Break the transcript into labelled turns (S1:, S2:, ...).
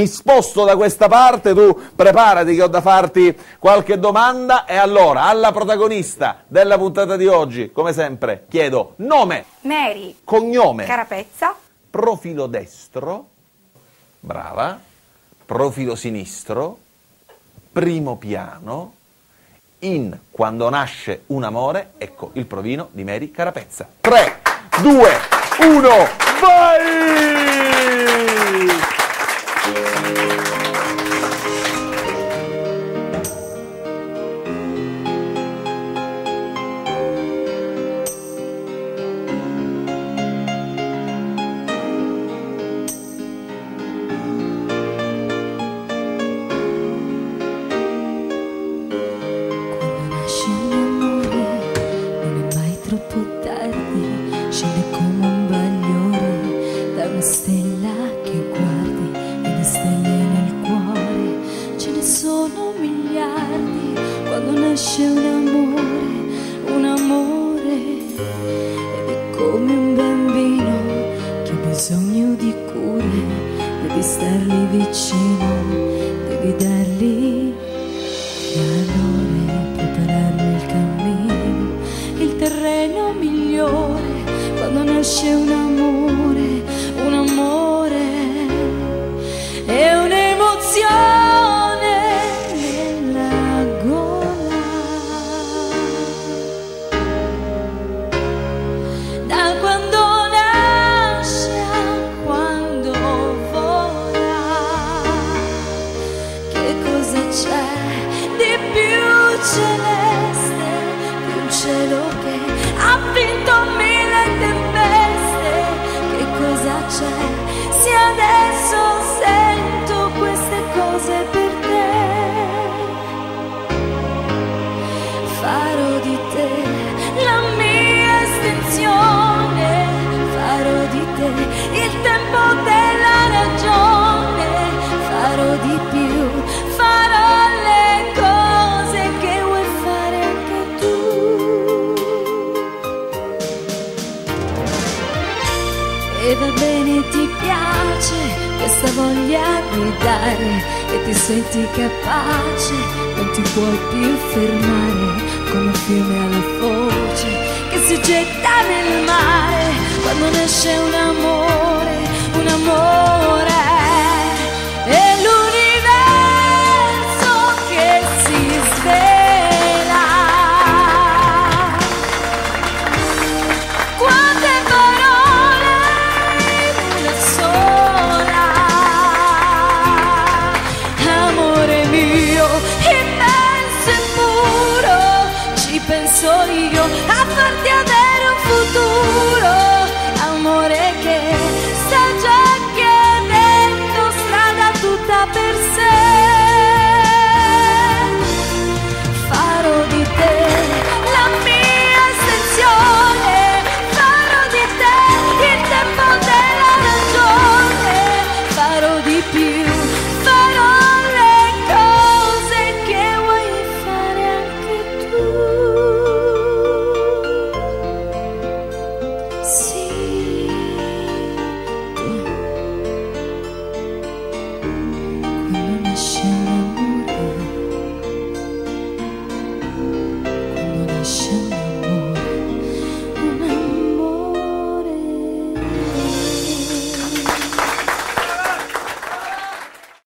S1: mi sposto da questa parte, tu preparati che ho da farti qualche domanda. E allora, alla protagonista della puntata di oggi, come sempre, chiedo nome,
S2: Mary,
S1: cognome,
S2: Carapezza,
S1: profilo destro, brava, profilo sinistro, primo piano, in Quando nasce un amore. Ecco il provino di Mary Carapezza. 3, 2, 1, vai!
S3: Stella che guardi e di stelle nel cuore ce ne sono miliardi. Quando nasce un amore ed è come un bambino che ha bisogno di cure. Devi stargli vicino, devi dargli calore, preparargli il cammino, il terreno migliore. Quando nasce un amore è un'emozione nella gola. Da quando nasce a quando vola, che cosa c'è di più celeste di un cielo che ha vinto mille tempeste? Che cosa c'è se adesso sento queste cose per te? Farò di te la mia estensione, farò di te il tempo della ragione, farò di più, farò le cose che vuoi fare anche tu. E va bene, ti piace questa voglia di dare e ti senti capace, non ti puoi più fermare, come un fiume alla foce che si getta nel mare. Quando nasce un amore è l'universo che si svela. Quante parole in una sola. Amore mio, immenso e puro, ci penso io a farti adesso